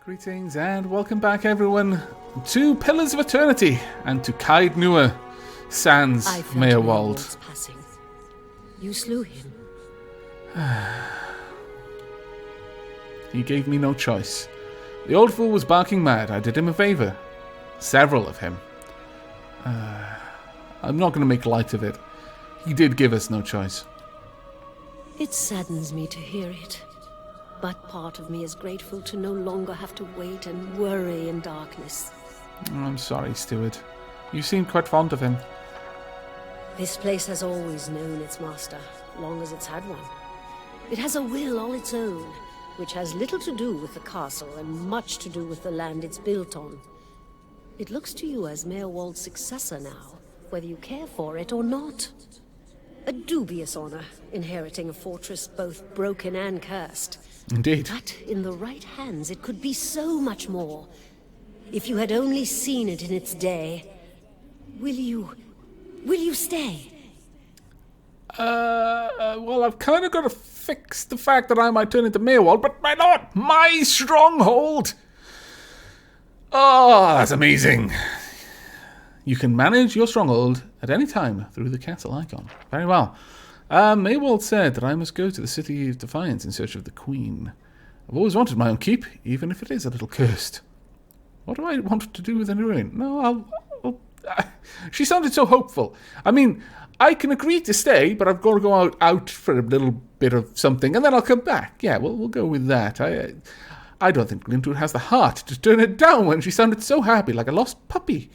Greetings and welcome back, everyone, to Pillars of Eternity and to Caed Nua, sans Meerwald. Passing. You slew him. He gave me no choice. The old fool was barking mad. I did him a favour. Several of him. I'm not going to make light of it. He did give us no choice. It saddens me to hear it. But part of me is grateful to no longer have to wait and worry in darkness. I'm sorry, Steward. You seem quite fond of him. This place has always known its master, long as it's had one. It has a will all its own, which has little to do with the castle and much to do with the land it's built on. It looks to you as Meerwald's successor now, whether you care for it or not. A dubious honor, inheriting a fortress both broken and cursed. Indeed. But in the right hands, it could be so much more. If you had only seen it in its day. Will you stay? Well, I've kind of got to fix the fact that I might turn into Meerwald, but my lord, my stronghold! Oh, that's amazing. You can manage your stronghold at any time through the castle icon. Very well. Meerwald said that I must go to the City of Defiance in search of the Queen. I've always wanted my own keep, even if it is a little cursed. What do I want to do with the ruin? No, she sounded so hopeful. I mean, I can agree to stay, but I've got to go out for a little bit of something, and then I'll come back. Yeah, we'll go with that. I don't think Glintwood has the heart to turn it down when she sounded so happy, like a lost puppy.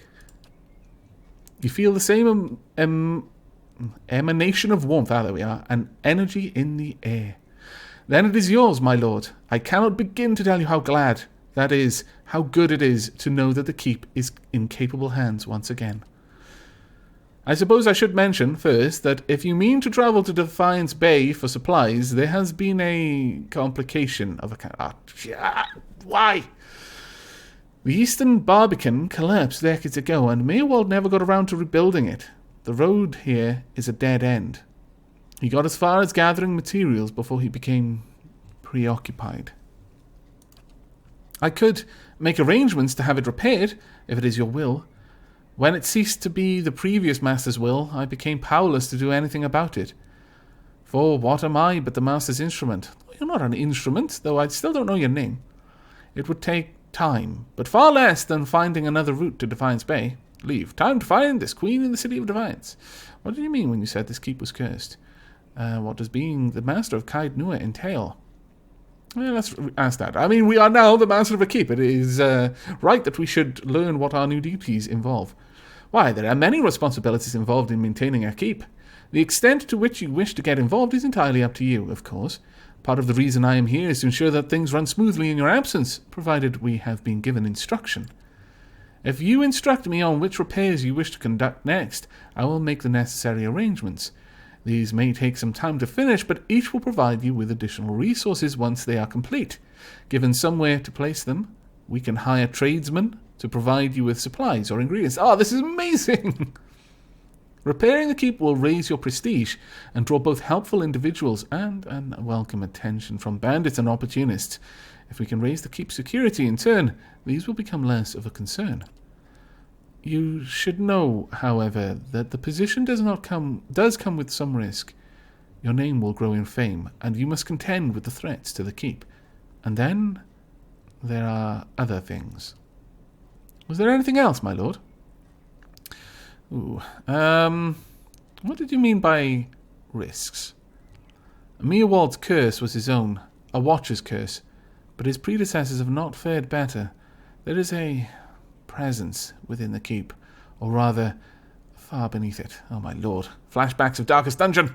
You feel the same emanation of warmth, there we are, and energy in the air. Then it is yours, my lord. I cannot begin to tell you how glad, that is, how good it is to know that the keep is in capable hands once again. I suppose I should mention first that if you mean to travel to Defiance Bay for supplies, there has been a complication of a kind. Why? The Eastern Barbican collapsed decades ago, and Meerwald never got around to rebuilding it. The road here is a dead end. He got as far as gathering materials before he became preoccupied. I could make arrangements to have it repaired, if it is your will. When it ceased to be the previous master's will, I became powerless to do anything about it. For what am I but the master's instrument? You're not an instrument, though I still don't know your name. It would take time, but far less than finding another route to Defiance Bay. Leave. Time to find this queen in the City of Defiance. What did you mean when you said this keep was cursed? What does being the master of Caed Nua entail? Well, let's ask that. I mean, we are now the master of a keep. It is right that we should learn what our new duties involve. Why, there are many responsibilities involved in maintaining a keep. The extent to which you wish to get involved is entirely up to you, of course. Part of the reason I am here is to ensure that things run smoothly in your absence, provided we have been given instruction. If you instruct me on which repairs you wish to conduct next, I will make the necessary arrangements. These may take some time to finish, but each will provide you with additional resources once they are complete. Given somewhere to place them, we can hire tradesmen to provide you with supplies or ingredients. Oh, this is amazing! Repairing the keep will raise your prestige and draw both helpful individuals and welcome attention from bandits and opportunists. If we can raise the keep's security in turn, these will become less of a concern. You should know, however, that the position does come with some risk. Your name will grow in fame, and you must contend with the threats to the keep. And then there are other things. Was there anything else, my lord? What did you mean by risks? Meerwald's curse was his own, a watcher's curse, but his predecessors have not fared better. There is a presence within the keep, or rather, far beneath it. Oh my lord, flashbacks of Darkest Dungeon!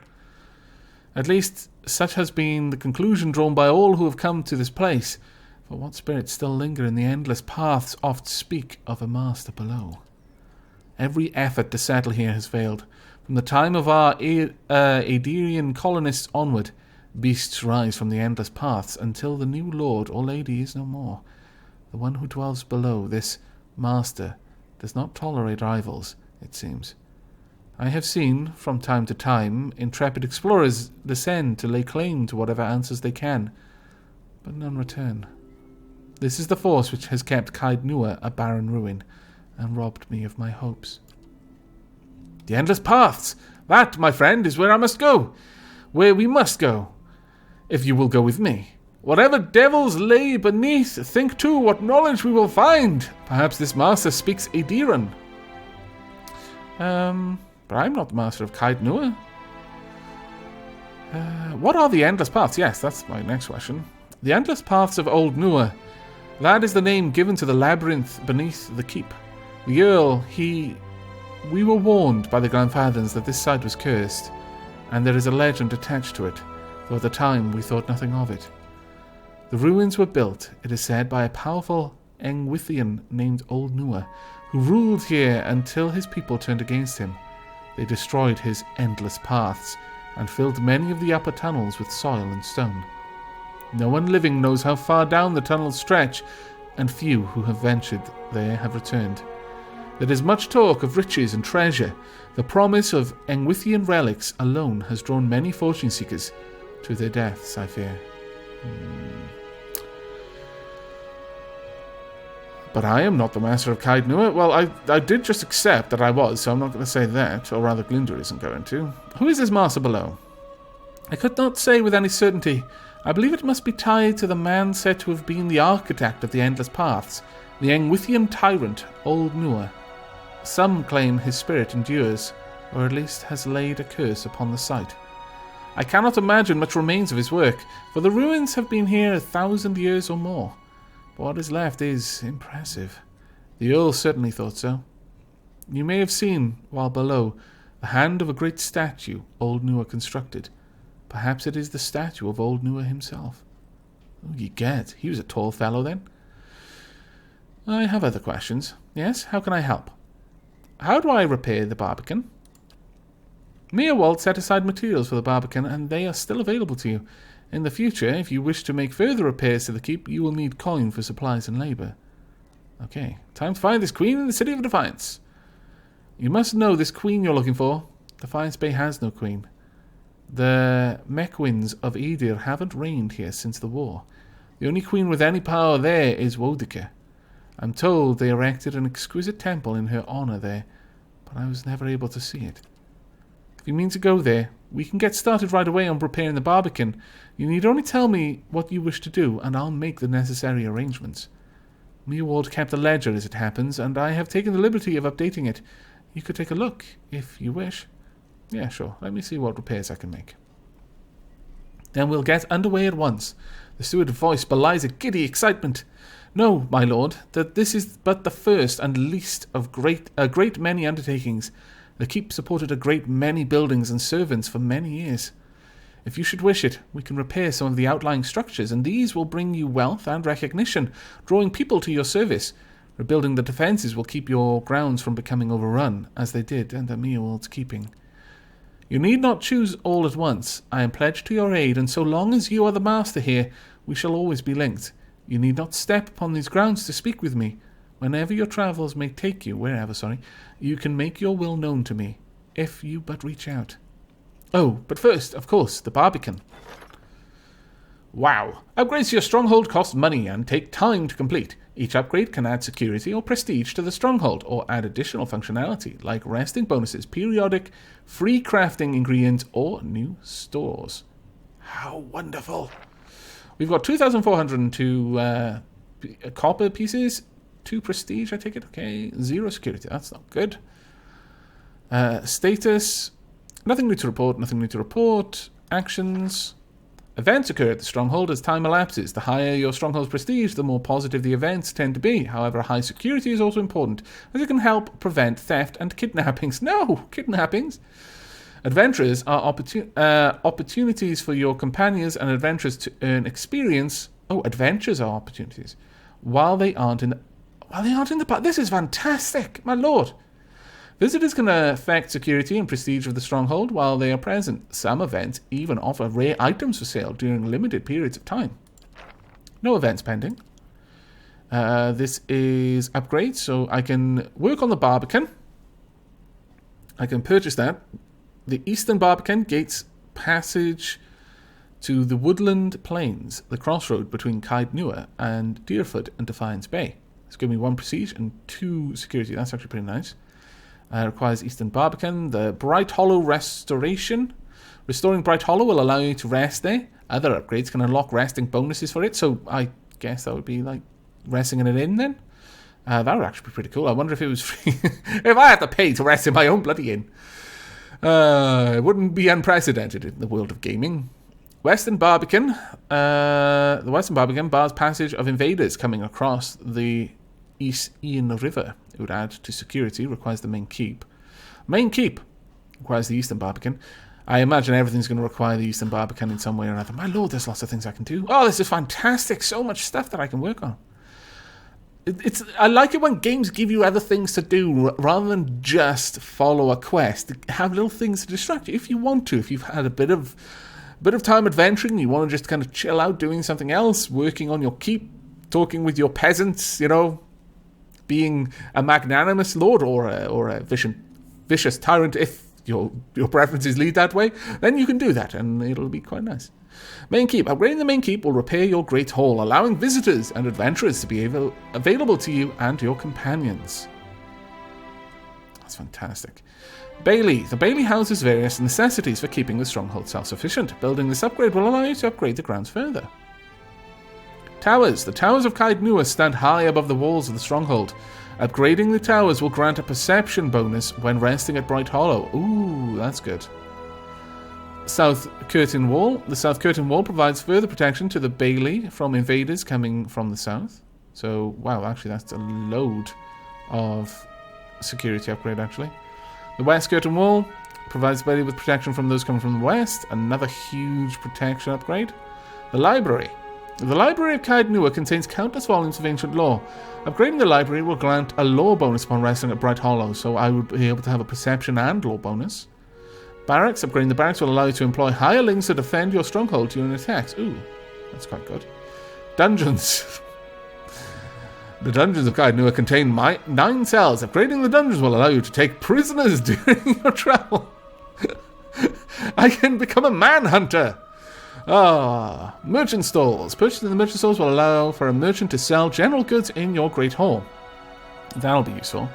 At least, such has been the conclusion drawn by all who have come to this place, for what spirits still linger in the endless paths oft speak of a master below. Every effort to settle here has failed. From the time of our Aderian colonists onward, beasts rise from the endless paths until the new lord or lady is no more. The one who dwells below, this master, does not tolerate rivals, it seems. I have seen, from time to time, intrepid explorers descend to lay claim to whatever answers they can, but none return. This is the force which has kept Caed Nua a barren ruin, and robbed me of my hopes. The endless paths! That, my friend, is where I must go. Where we must go. If you will go with me. Whatever devils lay beneath, think too what knowledge we will find. Perhaps this master speaks Adiran. But I'm not the master of Caed Nua. What are the endless paths? Yes, that's my next question. The endless paths of Old Nua. That is the name given to the labyrinth beneath the keep. The Earl, we were warned by the grandfathers that this site was cursed, and there is a legend attached to it, though at the time we thought nothing of it. The ruins were built, it is said, by a powerful Engwithian named Old Nua, who ruled here until his people turned against him. They destroyed his endless paths, and filled many of the upper tunnels with soil and stone. No one living knows how far down the tunnels stretch, and few who have ventured there have returned. There is much talk of riches and treasure. The promise of Engwithian relics alone has drawn many fortune seekers to their deaths, I fear. But I am not the master of Caed Nua. Well, I did just accept that I was, so I'm not going to say that, or rather Glinda isn't going to. Who is this master below? I could not say with any certainty. I believe it must be tied to the man said to have been the architect of the Endless Paths, the Engwithian tyrant, Old Nua. Some claim his spirit endures, or at least has laid a curse upon the site. I cannot imagine much remains of his work, for the ruins have been here 1,000 years or more. But what is left is impressive. The Earl certainly thought so. You may have seen, while below, the hand of a great statue Old Nua constructed. Perhaps it is the statue of Old Nua himself. Oh, ye get, he was a tall fellow then. I have other questions. Yes, how can I help? How do I repair the barbican? Meerwald set aside materials for the barbican, and they are still available to you. In the future, if you wish to make further repairs to the keep, you will need coin for supplies and labour. Okay, time to find this queen in the City of Defiance. You must know this queen you're looking for. Defiance Bay has no queen. The Mechwins of Edir haven't reigned here since the war. The only queen with any power there is Wodika. I'm told they erected an exquisite temple in her honour there, but I was never able to see it. If you mean to go there, we can get started right away on preparing the barbican. You need only tell me what you wish to do, and I'll make the necessary arrangements. Meerwald kept a ledger, as it happens, and I have taken the liberty of updating it. You could take a look, if you wish. Yeah, sure. Let me see what repairs I can make. Then we'll get underway at once. The steward's voice belies a giddy excitement. No, my lord, that this is but the first and least of a great many undertakings. The keep supported a great many buildings and servants for many years. If you should wish it, we can repair some of the outlying structures, and these will bring you wealth and recognition, drawing people to your service. Rebuilding the defences will keep your grounds from becoming overrun, as they did under Meerwald's keeping. You need not choose all at once. I am pledged to your aid, and so long as you are the master here, we shall always be linked. You need not step upon these grounds to speak with me. Whenever your travels may take you, you can make your will known to me, if you but reach out. Oh, but first, of course, the barbican. Wow. Upgrades to your stronghold cost money and take time to complete. Each upgrade can add security or prestige to the stronghold, or add additional functionality, like resting bonuses, periodic, free crafting ingredients, or new stores. How wonderful. We've got 2,402 copper pieces, 2 prestige, I take it. Okay, 0 security. That's not good. Status. Nothing new to report. Actions. Events occur at the stronghold as time elapses. The higher your stronghold's prestige, the more positive the events tend to be. However, high security is also important, as it can help prevent theft and kidnappings. No! Kidnappings! Adventures are opportunities for your companions and adventurers to earn experience. Oh, adventures are opportunities. While they aren't in the park. This is fantastic, my lord. Visitors can affect security and prestige of the stronghold while they are present. Some events even offer rare items for sale during limited periods of time. No events pending. This is upgrades, so I can work on the barbican. I can purchase that. The Eastern Barbican gates passage to the woodland plains, the crossroad between Caed Nua and Deerfoot and Defiance Bay. It's giving me 1 prestige and 2 security. That's actually pretty nice. Requires Eastern Barbican. The Bright Hollow Restoration. Restoring Bright Hollow will allow you to rest there. Other upgrades can unlock resting bonuses for it. So I guess that would be like resting in an inn then. That would actually be pretty cool. I wonder if it was free. If I had to pay to rest in my own bloody inn. It wouldn't be unprecedented in the world of gaming. Western Barbican. The Western Barbican bars passage of invaders coming across the East Ian River. It would add to security, requires the main keep. Main keep requires the Eastern Barbican. I imagine everything's going to require the Eastern Barbican in some way or another. My lord, there's lots of things I can do. Oh, this is fantastic. So much stuff that I can work on. I like it when games give you other things to do rather than just follow a quest. Have little things to distract you if you want to. If you've had a bit of time adventuring, you want to just kind of chill out doing something else, working on your keep, talking with your peasants, being a magnanimous lord or a vicious tyrant if your preferences lead that way, then you can do that and it'll be quite nice. Main keep. Upgrading the main keep will repair your great hall, allowing visitors and adventurers to be available to you and your companions. That's fantastic. Bailey. The Bailey houses various necessities for keeping the stronghold self-sufficient. Building this upgrade will allow you to upgrade the grounds further. Towers. The towers of Caed Nua stand high above the walls of the stronghold. Upgrading the towers will grant a perception bonus when resting at Bright Hollow. Ooh, that's good. South Curtain Wall. The South Curtain Wall provides further protection to the Bailey from invaders coming from the south. So, wow, actually that's a load of security upgrade, actually. The West Curtain Wall provides Bailey with protection from those coming from the west. Another huge protection upgrade. The Library. The Library of Caed Nua contains countless volumes of ancient lore. Upgrading the library will grant a lore bonus upon resting at Bright Hollow, so I would be able to have a perception and lore bonus. Barracks. Upgrading the barracks will allow you to employ hirelings to defend your stronghold during attacks. Ooh, that's quite good. Dungeons. The dungeons of Caed Nua contain 9 cells. Upgrading the dungeons will allow you to take prisoners during your travel. I can become a manhunter. Merchant stalls. Purchasing the merchant stalls will allow for a merchant to sell general goods in your great hall. That'll be useful.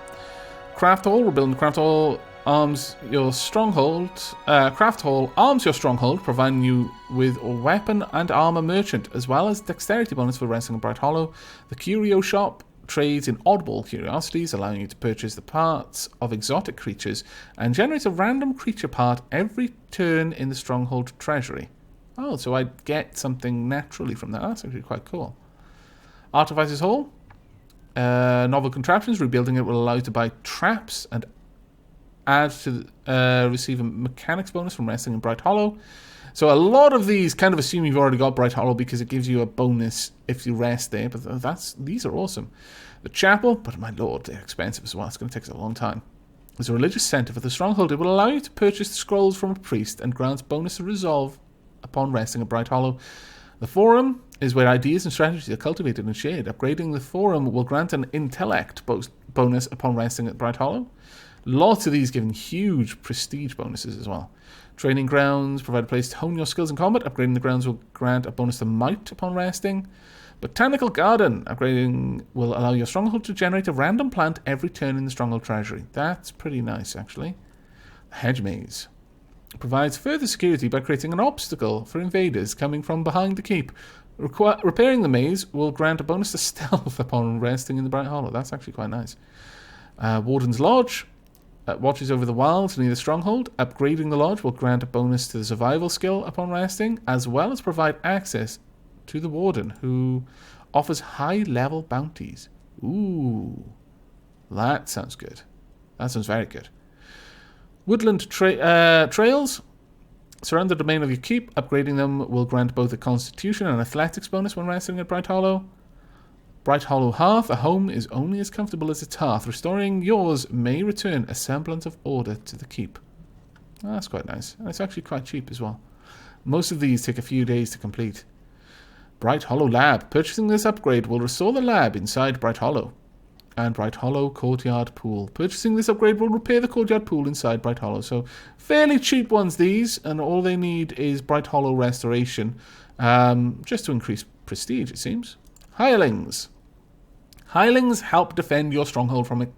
Craft hall. Rebuilding the craft hall arms your stronghold. Craft hall arms your stronghold, providing you with a weapon and armor merchant, as well as dexterity bonus for resting in Bright Hollow. The curio shop trades in oddball curiosities, allowing you to purchase the parts of exotic creatures and generates a random creature part every turn in the stronghold treasury. Oh, so I get something naturally from that. That's actually quite cool. Artificer's Hall. Novel contraptions. Rebuilding it will allow you to buy traps and add to receive a mechanics bonus from resting in Bright Hollow. So a lot of these kind of assume you've already got Bright Hollow because it gives you a bonus if you rest there. But these are awesome. The chapel, but my lord, they're expensive as well. It's going to take us a long time. There's a religious center for the stronghold. It will allow you to purchase the scrolls from a priest and grants bonus to resolve upon resting at Bright Hollow. The forum is where ideas and strategies are cultivated and shared. Upgrading the forum will grant an intellect bonus upon resting at Bright Hollow. Lots of these giving huge prestige bonuses as well. Training grounds provide a place to hone your skills in combat. Upgrading the grounds will grant a bonus to might upon resting. Botanical garden. Upgrading will allow your stronghold to generate a random plant every turn in the stronghold treasury. That's pretty nice, actually. The hedge maze provides further security by creating an obstacle for invaders coming from behind the keep. Repairing the maze will grant a bonus to stealth upon resting in the Bright Hollow. That's actually quite nice. Warden's Lodge watches over the wilds near the stronghold. Upgrading the lodge will grant a bonus to the survival skill upon resting, as well as provide access to the warden, who offers high-level bounties. Ooh, that sounds good. That sounds very good. Woodland trails surround the domain of your keep. Upgrading them will grant both a constitution and athletics bonus when resting at Bright Hollow. Bright Hollow Hearth. A home is only as comfortable as its hearth. Restoring yours may return a semblance of order to the keep. Oh, that's quite nice. And it's actually quite cheap as well. Most of these take a few days to complete. Bright Hollow Lab. Purchasing this upgrade will restore the lab inside Bright Hollow. and Bright Hollow Courtyard Pool. Purchasing this upgrade will repair the courtyard pool inside Bright Hollow. So fairly cheap ones these, and all they need is Bright Hollow Restoration, just to increase prestige, it seems. Hirelings. Hirelings help defend your stronghold from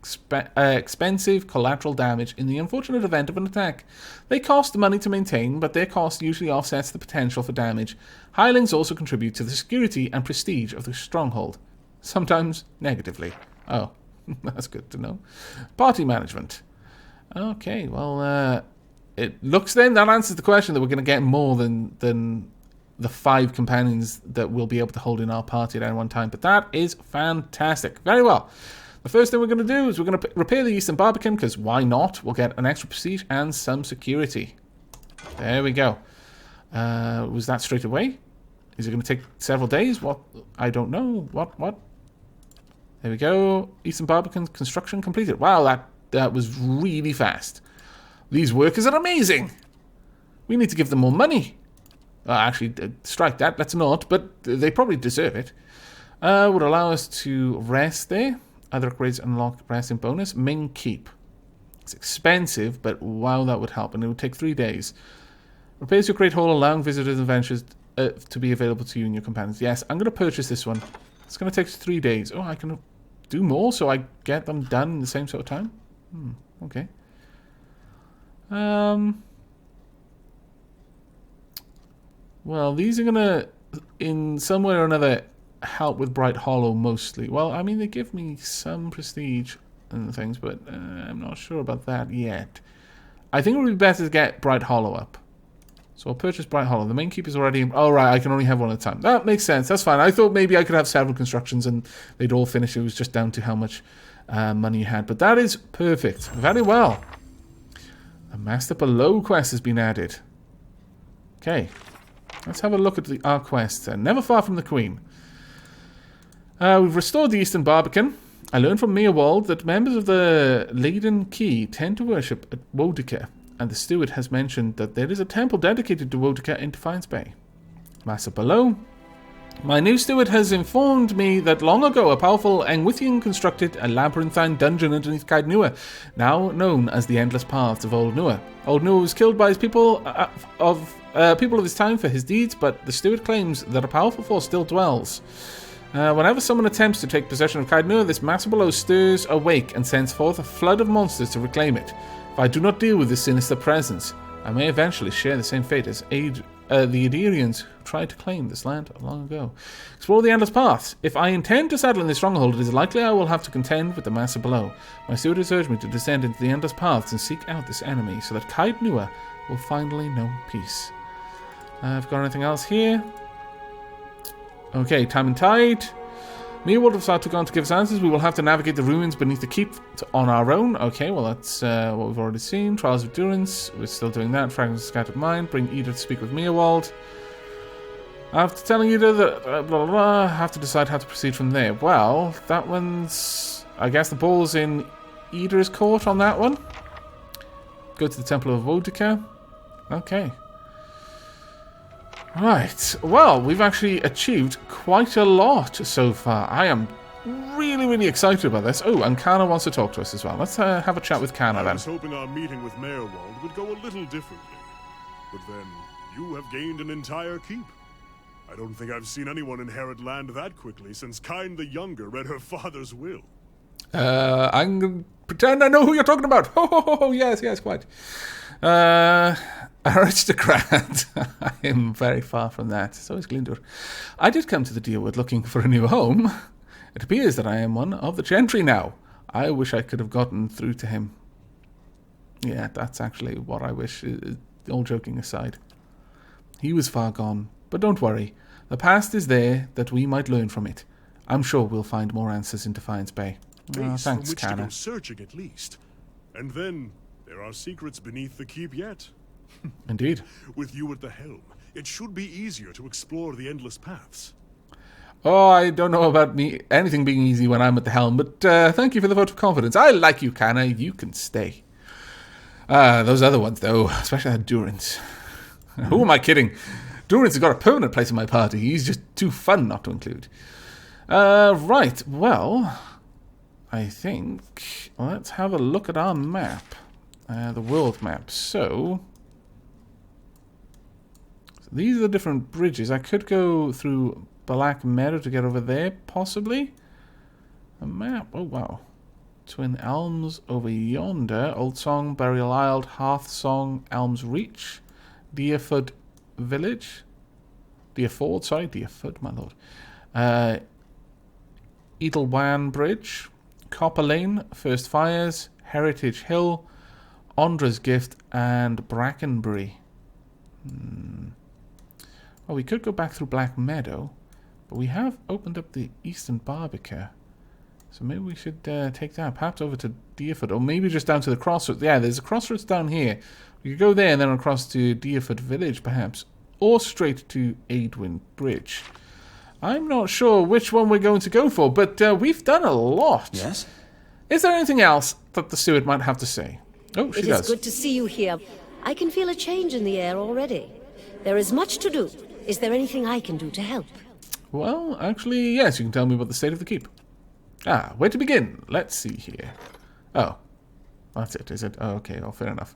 expensive collateral damage in the unfortunate event of an attack. They cost money to maintain, but their cost usually offsets the potential for damage. Hirelings also contribute to the security and prestige of the stronghold, sometimes negatively. Oh, that's good to know. Party management. Okay, well, it looks then that answers the question that we're going to get more than the 5 companions that we'll be able to hold in our party at any one time. But that is fantastic. Very well. The first thing we're going to do is we're going to repair the Eastern Barbican, because why not? We'll get an extra prestige and some security. There we go. Was that straight away? Is it going to take several days? What? I don't know. What? There we go. Eastern Barbican construction completed. Wow, that was really fast. These workers are amazing. We need to give them more money. Actually, strike that. Let's not. But they probably deserve it. Would allow us to rest there. Other upgrades unlock resting bonus. Main keep. It's expensive, but wow, that would help. And it would take 3 days. Repairs your Great Hall, allowing visitors and adventures to be available to you and your companions. Yes, I'm going to purchase this one. It's going to take 3 days. Oh, I can do more, so I get them done in the same sort of time? Okay. Well, these are going to, in some way or another, help with Bright Hollow mostly. Well, I mean, they give me some prestige and things, but I'm not sure about that yet. I think it would be better to get Bright Hollow up. So I'll purchase Bright Hollow. The main keep is already... Oh, right, I can only have one at a time. That makes sense. That's fine. I thought maybe I could have several constructions and they'd all finish. It was just down to how much money you had. But that is perfect. Very well. A Master Below quest has been added. Okay. Let's have a look at our quests then. Never far from the Queen. We've restored the Eastern Barbican. I learned from Meerwald that members of the Leiden Key tend to worship at Wodica, and the steward has mentioned that there is a temple dedicated to Wodica in Defiance Bay. Master Below. My new steward has informed me that long ago a powerful Engwithian constructed a labyrinthine dungeon underneath Caed Nua, now known as the Endless Paths of Old Nua. Old Nua was killed by his people of his time for his deeds, but the steward claims that a powerful force still dwells. Whenever someone attempts to take possession of Caed Nua, this Master Below stirs awake and sends forth a flood of monsters to reclaim it. If I do not deal with this sinister presence, I may eventually share the same fate as the Adirians who tried to claim this land long ago. Explore the Endless Paths. If I intend to settle in this stronghold, it is likely I will have to contend with the Master Below. My steward has urged me to descend into the Endless Paths and seek out this enemy, so that Caed Nua will finally know peace. I've got anything else here? Okay, Time and Tide. Meerwald have started to go on to give us answers. We will have to navigate the ruins beneath the keep on our own. Okay, well that's what we've already seen. Trials of Durance, we're still doing that. Fragments of Scattered Mind, bring Ida to speak with Meerwald. After telling Ida that blah blah blah, I have to decide how to proceed from there. Well, that one's... I guess the ball's in Ida's court on that one. Go to the Temple of Wodica. Okay. Right, well, we've actually achieved quite a lot so far. I am really, really excited about this. Oh, and Kana wants to talk to us as well. Let's have a chat with Kana then. I was hoping our meeting with Meerwald would go a little differently. But then, you have gained an entire keep. I don't think I've seen anyone inherit land that quickly since Caed the Younger read her father's will. I'm going to pretend I know who you're talking about. Oh, yes, quite. Aristocrat. I am very far from that. So is Glindur. I did come to the Deerwood looking for a new home. It appears that I am one of the gentry now. I wish I could have gotten through to him. Yeah, that's actually what I wish, all joking aside. He was far gone, but don't worry. The past is there that we might learn from it. I'm sure we'll find more answers in Defiance Bay. Base Thanks, from which Kana. to go searching at least. And then, there are secrets beneath the keep yet. Indeed. With you at the helm, it should be easier to explore the Endless Paths. Oh, I don't know about anything being easy when I'm at the helm, but thank you for the vote of confidence. I like you, Kana. You can stay. Those other ones, though, especially that Durance. Who am I kidding? Durance has got a permanent place in my party. He's just too fun not to include. Right, well, I think, let's have a look at our map. The world map. So, these are the different bridges. I could go through Black Meadow to get over there, possibly. A map. Oh, wow. Twin Elms over yonder. Old Song, Burial Isle, Hearth Song, Elms Reach, Deerfoot Village. Deerford, sorry. Deerfoot, my lord. Edelwan Bridge, Copper Lane, First Fires, Heritage Hill, Ondra's Gift, and Brackenbury. Well, we could go back through Black Meadow, but we have opened up the Eastern Barbican. So maybe we should take that, perhaps over to Deerfoot, or maybe just down to the crossroads. Yeah, there's a crossroads down here. We could go there and then across to Deerfoot Village, perhaps, or straight to Aidwin Bridge. I'm not sure which one we're going to go for, but we've done a lot. Yes? Is there anything else that the steward might have to say? Oh, she does. It is good to see you here. I can feel a change in the air already. There is much to do. Is there anything I can do to help? Well, actually, yes. You can tell me about the state of the keep. Where to begin? Let's see here. Oh, that's it, is it? Oh, okay, well, fair enough.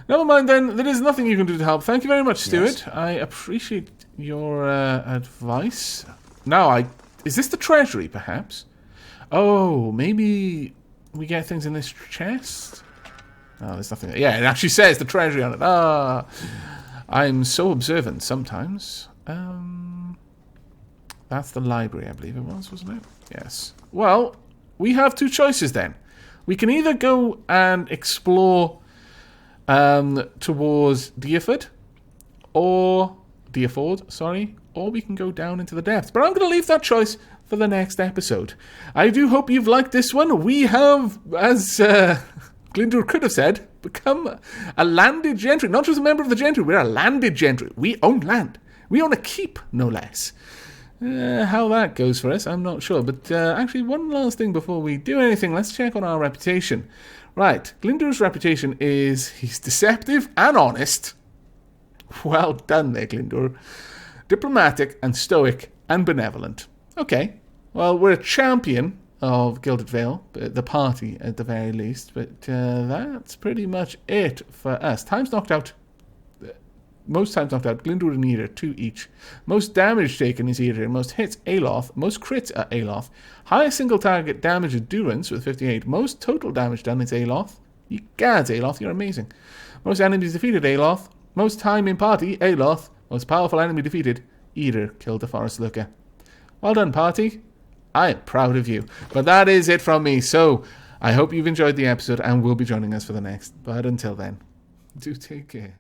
Never mind then. There is nothing you can do to help. Thank you very much, steward. Yes. I appreciate your advice. Now, is this the treasury, perhaps? Oh, maybe we get things in this chest? Oh, there's nothing. Yeah, it actually says the treasury on it. I'm so observant sometimes. That's the library, I believe it was, wasn't it? Yes. Well, we have two choices then. We can either go and explore towards Deerfoot, or we can go down into the depths. But I'm going to leave that choice for the next episode. I do hope you've liked this one. We have, as Glindur could have said, become a landed gentry. Not just a member of the gentry, we're a landed gentry. We own land. We own a keep, no less. How that goes for us, I'm not sure. But actually, one last thing before we do anything, let's check on our reputation. Right, Glindur's reputation is he's deceptive and honest. Well done there, Glindur. Diplomatic and stoic and benevolent. Okay, well, we're a champion of Gilded Vale, the party at the very least, but that's pretty much it for us. Times knocked out. Most times knocked out, Glindur and Eder, 2 each. Most damage taken is Eder, most hits Aloth, most crits are Aloth. Highest single target damage is Durance with 58. Most total damage done is Aloth. You gads, Aloth, you're amazing. Most enemies defeated, Aloth. Most time in party, Aloth. Most powerful enemy defeated, Eder killed the Forest Lurker. Well done, party. I am proud of you. But that is it from me, so I hope you've enjoyed the episode and will be joining us for the next. But until then, do take care.